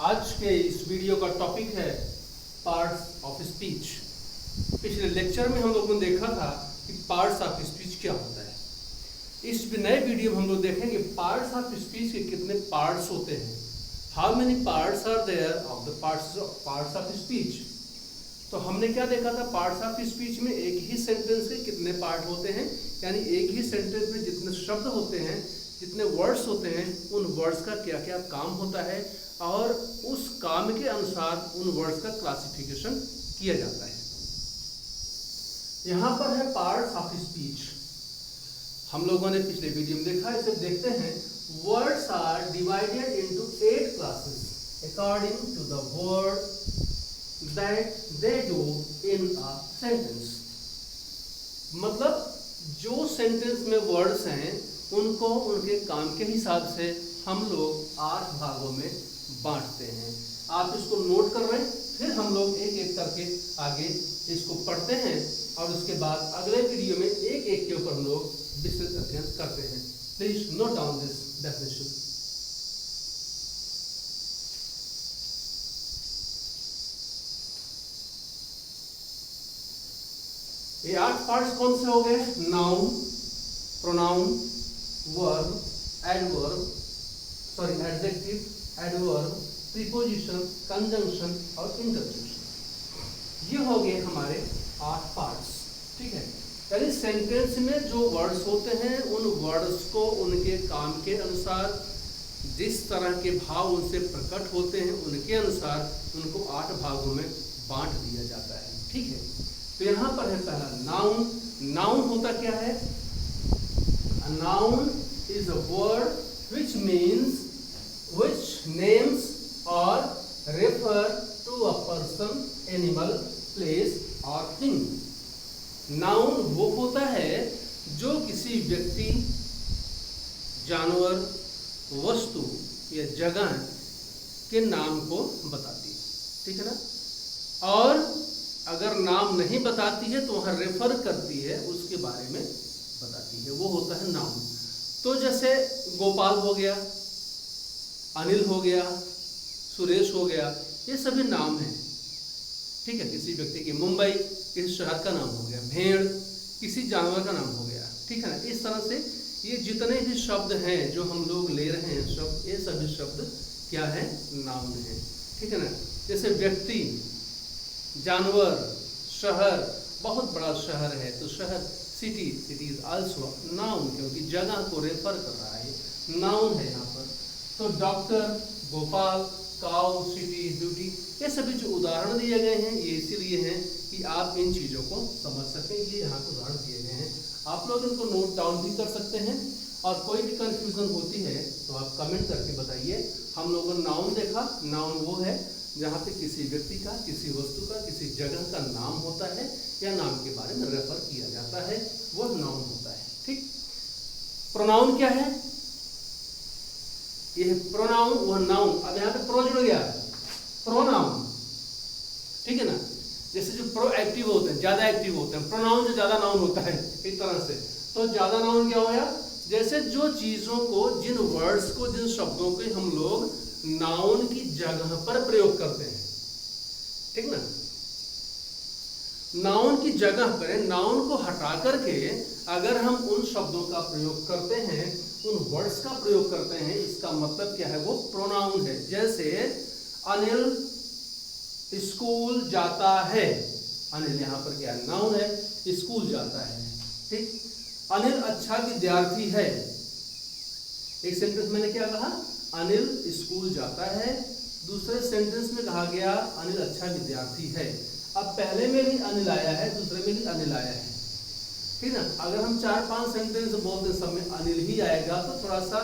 आज के इस वीडियो का टॉपिक है पार्ट्स ऑफ स्पीच। पिछले लेक्चर में हम लोगों ने देखा था कि पार्ट्स ऑफ स्पीच क्या होता है। इस नए वीडियो में हम लोग देखेंगे पार्ट्स ऑफ स्पीच के कितने पार्ट्स होते हैं, how many parts are there of the parts of speech. तो हमने क्या देखा था, पार्ट्स ऑफ स्पीच में एक ही सेंटेंस के कितने पार्ट होते हैं, यानी एक ही सेंटेंस में जितने शब्द होते हैं, जितने वर्ड्स होते हैं, उन वर्ड्स का क्या क्या काम होता है और उस काम के अनुसार उन वर्ड्स का क्लासिफिकेशन किया जाता है। यहाँ पर है पार्ट्स ऑफ स्पीच। हम लोगों ने पिछले वीडियो में देखा, इसे देखते हैं। Words are divided into 8 classes according to the word that they do in a sentence। मतलब जो सेंटेंस में वर्ड्स हैं उनको उनके काम के हिसाब से हम लोग 8 भागों में बांटते हैं। आप इसको नोट कर रहे हैं, फिर हम लोग एक एक करके आगे इसको पढ़ते हैं और उसके बाद अगले वीडियो में एक एक के ऊपर हम लोग विस्तृत अध्ययन करते हैं। Please note down this definition. ये 8 पार्ट्स कौन से हो गए? Noun, pronoun, verb, adjective, adverb, preposition, conjunction और इंटरजेक्शन। ये हो गए हमारे 8 पार्ट्स। ठीक है, यानी सेंटेंस में जो वर्ड्स होते हैं उन वर्ड्स को उनके काम के अनुसार, जिस तरह के भाव उनसे प्रकट होते हैं उनके अनुसार उनको 8 भागों में बांट दिया जाता है। ठीक है, तो यहाँ पर है पहला नाउन। नाउन होता क्या है? Noun is a word which names or refer to a person, animal, place or thing। Noun वो होता है जो किसी व्यक्ति, जानवर, वस्तु या जगह के नाम को बताती है। ठीक है ना? और अगर नाम नहीं बताती है तो वहाँ रेफर करती है, उसके बारे में बताती है, वो होता है नाउन। तो जैसे गोपाल हो गया, अनिल हो गया, सुरेश हो गया, ये सभी नाम हैं। ठीक है, किसी व्यक्ति की, मुंबई किसी शहर का नाम हो गया, भेड़ किसी जानवर का नाम हो गया। ठीक है ना? इस तरह से ये जितने भी शब्द हैं जो हम लोग ले रहे हैं शब्द, ये सभी शब्द क्या है? नाउन है। ठीक है ना? जैसे व्यक्ति, जानवर, शहर, बहुत बड़ा शहर है तो शहर, सिटी इज आल्सो नाउन, क्योंकि जगह को रेफर कर रहा है, नाउन है यहाँ पर। तो doctor, Gopal, cow, city, beauty, ये सभी जो उदाहरण दिए गए हैं ये इसीलिए हैं कि आप इन चीज़ों को समझ सकें। ये यहाँ उदाहरण दिए गए हैं, आप लोग इनको नोट डाउन भी कर सकते हैं और कोई भी कंफ्यूजन होती है तो आप कमेंट करके बताइए। हम लोगों ने नाउन देखा, नाउन वो है जहाँ पे किसी व्यक्ति का, किसी वस्तु का, किसी जगह का नाम होता है या नाम के बारे में रेफर किया जाता है, वह नाउन होता है। ठीक, प्रोनाउन क्या है? यह प्रोनाउन, वह नाउन। अब यहाँ पे प्रो जुड़ गया, प्रोनाउन। ठीक है ना? जैसे जो प्रो एक्टिव होते हैं, ज्यादा एक्टिव होते हैं, प्रोनाउन जो ज्यादा नाउन होता है, एक तरह से। तो ज्यादा नाउन क्या होया? जैसे जो चीजों को, जिन वर्ड्स को, जिन शब्दों को हम लोग नाउन की जगह पर प्रयोग करते हैं। ठीक ना? नाउन की जगह पर, नाउन को हटा करके अगर हम उन शब्दों का प्रयोग करते हैं, उन वर्ड्स का प्रयोग करते हैं, इसका मतलब क्या है? वो प्रोनाउन है। जैसे अनिल स्कूल जाता है, अनिल यहाँ पर क्या है? नाउन है, स्कूल जाता है। ठीक, अनिल अच्छा विद्यार्थी है। एक सेंटेंस मैंने क्या कहा? अनिल स्कूल जाता है। दूसरे सेंटेंस में कहा गया अनिल अच्छा विद्यार्थी है। अब पहले में भी अनिल आया है, दूसरे में भी अनिल आया है। ठीक ना? अगर हम 4-5 सेंटेंस बोलते सब में अनिल ही आएगा तो थोड़ा सा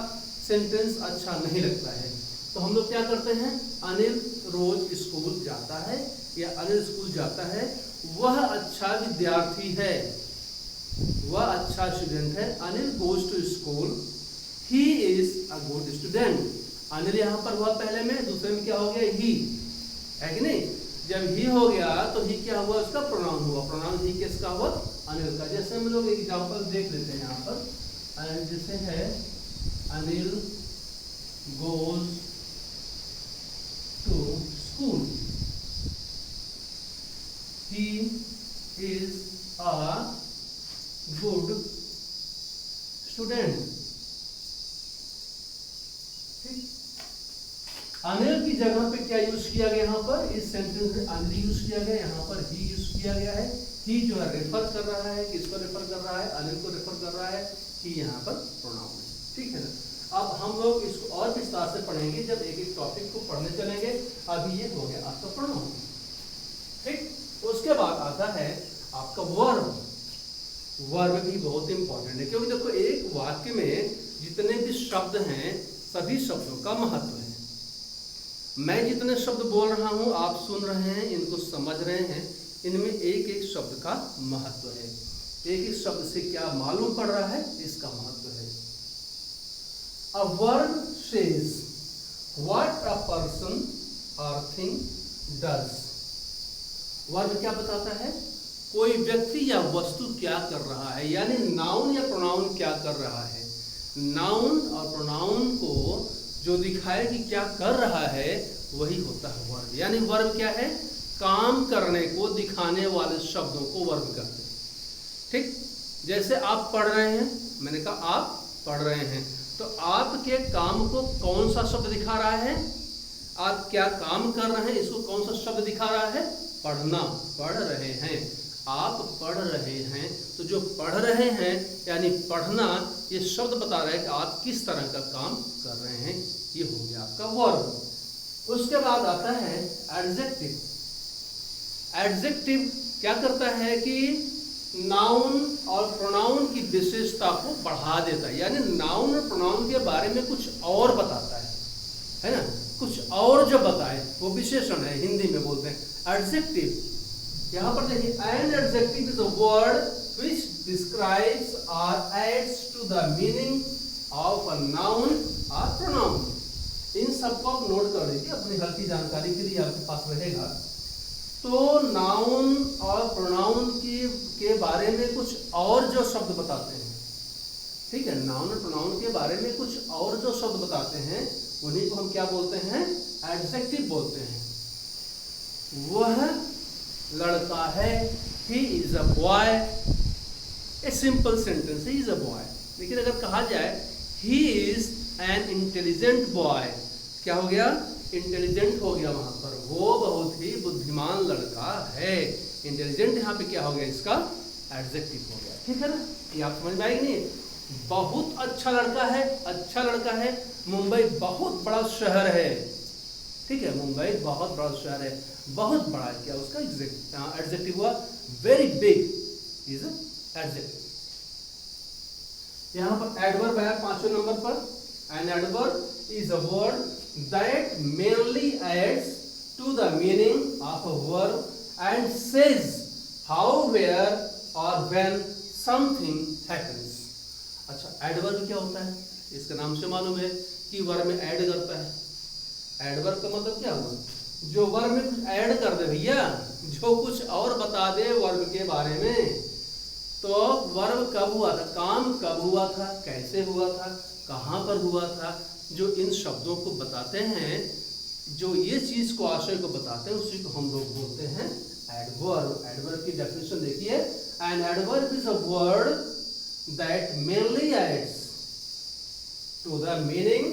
सेंटेंस अच्छा नहीं लगता है। तो हम लोग क्या करते हैं? अनिल रोज स्कूल जाता है या अनिल स्कूल जाता है, वह अच्छा विद्यार्थी है, वह अच्छा स्टूडेंट है। Anil goes to school, he is a good student. Anil यहाँ पर हुआ पहले में, दूसरे में क्या हो गया? ही, है कि नहीं? जब ही हो गया तो ही क्या हुआ? उसका प्रोनाउन हुआ। प्रोनाउन ही किसका हुआ? अनिल का। जैसे हम लोग एग्जांपल देख लेते हैं यहाँ पर, जैसे है Anil goes to school, he is a good student. Anil की जगह पे क्या यूज किया गया यहाँ पर, इस सेंटेंस में अनिल यूज किया गया, यहाँ पर ही यूज किया गया है। ही जो है रेफर कर रहा है, किसको रेफर कर रहा है, अनिल को रेफर कर रहा है। ही यहाँ पर प्रोनाउन है, ठीक है ना। अब हम लोग इसको और विस्तार से पढ़ेंगे जब एक एक टॉपिक को पढ़ने चलेंगे। अभी ये हो गया आपका प्रोनाउन, ठीक। उसके बाद आता है आपका वर्ब। वर्ब भी बहुत इंपॉर्टेंट है, क्योंकि देखो एक वाक्य में जितने भी शब्द हैं सभी शब्दों का महत्व है। मैं जितने शब्द बोल रहा हूं आप सुन रहे हैं, इनको समझ रहे हैं, इनमें एक एक शब्द का महत्व है। एक एक शब्द से क्या मालूम पड़ रहा है, इसका महत्व है। A word says what a person or thing does. Verb क्या बताता है, कोई व्यक्ति या वस्तु क्या कर रहा है, यानी नाउन या प्रोनाउन क्या कर रहा है। नाउन और प्रोनाउन को जो दिखाए कि क्या कर रहा है वही होता है वर्ब। यानी वर्ब क्या है, काम करने को दिखाने वाले शब्दों को वर्ब कहते हैं, ठीक। जैसे आप पढ़ रहे हैं, मैंने कहा आप पढ़ रहे हैं, तो आपके काम को कौन सा शब्द दिखा रहा है, आप क्या काम कर रहे हैं इसको कौन सा शब्द दिखा रहा है, पढ़ना, पढ़ रहे हैं। आप पढ़ रहे हैं, तो जो पढ़ रहे हैं यानी पढ़ना, ये शब्द बता रहा है कि आप किस तरह का काम कर रहे हैं। ये हो गया आपका वर्ब। उसके बाद आता है एडजेक्टिव। एडजेक्टिव क्या करता है कि नाउन और प्रोनाउन की विशेषता को बढ़ा देता है, यानी नाउन और प्रोनाउन के बारे में कुछ और बताता है ना, कुछ और जो बताए वो विशेषण है, हिंदी में बोलते हैं एडजेक्टिव। यहाँ पर देखिए, an adjective is a word which describes or adds to the meaning of a noun or pronoun. इन सबको आप नोट कर लीजिए, अपनी हल्की जानकारी के लिए आपके पास रहेगा। तो नाउन और प्रोनाउन के बारे में कुछ और जो शब्द बताते हैं, ठीक है, नाउन और प्रोनाउन के बारे में कुछ और जो शब्द बताते हैं उन्हीं को हम क्या बोलते हैं, एडजेक्टिव बोलते हैं। वह लड़का है, ही is a boy. A simple sentence, he is a boy. लेकिन अगर कहा जाए he is an intelligent boy, क्या हो गया, इंटेलिजेंट हो गया, वहां पर वो बहुत ही बुद्धिमान लड़का है। इंटेलिजेंट यहाँ पे क्या हो गया, इसका एडजेक्टिव हो गया, ठीक है ना। ये आप समझ में आएगी नहीं, बहुत अच्छा लड़का है, अच्छा लड़का है। मुंबई बहुत बड़ा शहर है, ठीक है, मुंबई बहुत बड़ा शहर है, बहुत बड़ा है, क्या उसका एडजेक्टिव हुआ, वेरी बिग इज एडजेक्टिव। यहाँ पर एडवर्ब है 5वें नंबर पर। An adverb is a word that mainly adds to the meaning of a verb and says how, where or when something happens. अच्छा, एडवर्ब क्या होता है, इसके नाम से मालूम है कि वर्ब में ऐड करता है। एडवर्ब का मतलब क्या हुआ, जो वर्ब में कुछ ऐड कर दे भैया, जो कुछ और बता दे वर्ब के बारे में। तो वर्ब कब हुआ था, काम कब हुआ था, कैसे हुआ था, कहाँ पर हुआ था, जो इन शब्दों को बताते हैं, जो ये चीज को, आशय को बताते हैं, उसी को हम लोग बोलते हैं एडवर्ब। एडवर्ब की डेफिनेशन देखिए, an adverb is a word that mainly adds to the meaning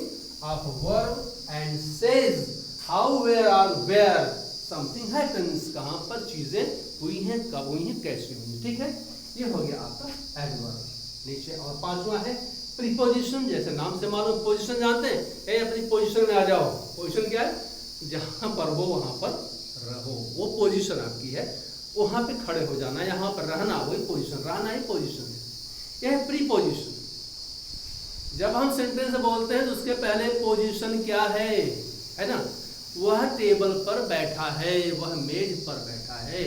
of a verb and says how, where or where something happens, कहाँ पर चीजें हुई हैं, कब हुई हैं, कैसे हुई, ठीक है। ये हो गया आपका एडवर्ब। नीचे और 5वां है प्रीपोजिशन। जैसे नाम से मालूम, पोजीशन जानते हैं, ए अपनी पोजीशन में आ जाओ। पोजीशन क्या है, जहां पर हो वहां पर रहो, वो पोजीशन आपकी है, वहां पे खड़े हो जाना, यहाँ पर रहना, वही पोजीशन, रहना ही पोजीशन है। यह है प्रीपोजिशन। जब हम सेंटेंस बोलते हैं तो उसके पहले पोजीशन क्या है ना, वह टेबल पर बैठा है, वह मेज पर बैठा है,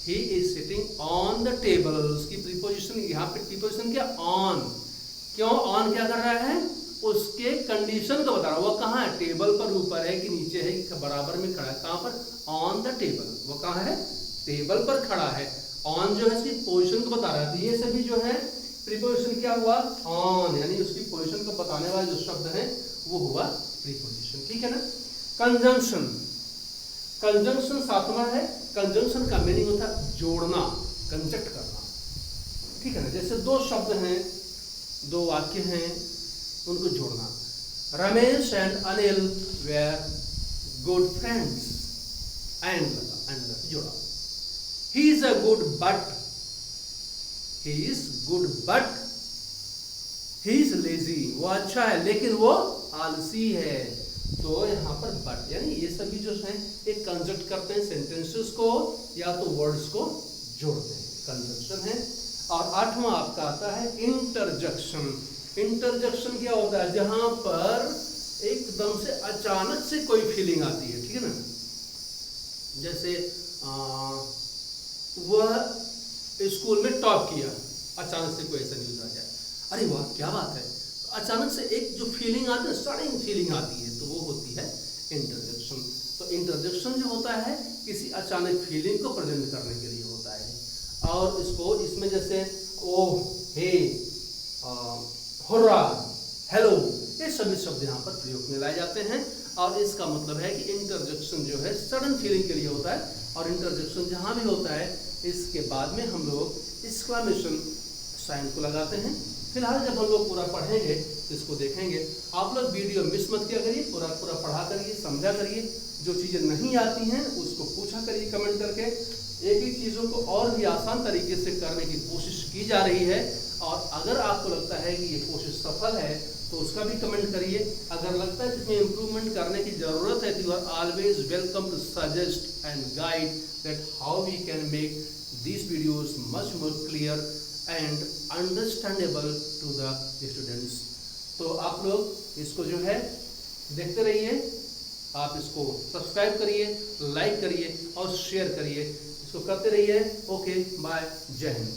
he is sitting on the table। उसकी प्रीपोजिशन, यहाँ पे प्रीपोजिशन क्या, ऑन। क्यों ऑन क्या कर रहा है, उसके कंडीशन को बता रहा है, वो कहाँ है, टेबल पर ऊपर है कि नीचे है कि बराबर में खड़ा है, कहाँ पर, ऑन द टेबल, वो कहाँ है, टेबल पर खड़ा है। ऑन जो है इसकी पोजीशन को बता रहा है। तो ये सभी जो है प्रीपोजिशन क्या हुआ, ऑन, यानी उसकी पोजीशन को बताने वाले जो शब्द हैं वो हुआ प्रीपोजिशन, ठीक है ना। कंजंक्शन, कंजंक्शन सातवां है। कंजंक्शन का मीनिंग होता है जोड़ना, कंजक्ट करना, ठीक है ना। जैसे दो शब्द हैं, दो वाक्य हैं, उनको जोड़ना। Ramesh and Anil were good friends, and जोड़ा। He is a good but, he is good but he is lazy, वो अच्छा है लेकिन वो आलसी है। तो यहाँ पर बट यानी ये सभी जो है एक कंजक्ट करते हैं सेंटेंसेस को या तो वर्ड्स को जोड़ते हैं, कंजक्शन है। और आठवां आपका आता है इंटरजेक्शन। इंटरजेक्शन क्या होता है? जहां पर एकदम से अचानक से कोई फीलिंग आती है, ठीक है ना। जैसे वह स्कूल में टॉप किया, अचानक से कोई ऐसा न्यूज आ जाए, अरे वाह क्या बात है, तो अचानक से एक जो फीलिंग आती है, सडन फीलिंग आती है, तो वो होती है इंटरजेक्शन। तो इंटरजेक्शन जो होता है किसी अचानक फीलिंग को प्रेजेंट करने के लिए होता है। और इसको इसमें जैसे ओह, हे, हुर्रा, हेलो, ये सभी शब्द यहाँ पर प्रयोग में लाए जाते हैं। और इसका मतलब है कि इंटरजेक्शन जो है सडन फीलिंग के लिए होता है। और इंटरजेक्शन जहाँ भी होता है इसके बाद में हम लोग एक्सक्लेमेशन साइन को लगाते हैं। फिलहाल जब हम लोग पूरा पढ़ेंगे इसको देखेंगे। आप लोग वीडियो मिस मत किया करिए, पूरा पढ़ा करिए, समझा करिए। जो चीज़ें नहीं आती हैं उसको पूछा करिए कमेंट करके। एक एक चीज़ों को और भी आसान तरीके से करने की कोशिश की जा रही है। और अगर आपको लगता है कि ये कोशिश सफल है तो उसका भी कमेंट करिए। अगर लगता है इसमें इम्प्रूवमेंट करने की ज़रूरत है तो you are always welcome to suggest and guide that how we can make these videos much more clear and understandable to the students। तो आप लोग इसको जो है देखते रहिए, आप इसको सब्सक्राइब करिए, लाइक करिए और शेयर करिए, इसको करते रहिए। ओके, बाय, जय हिंद।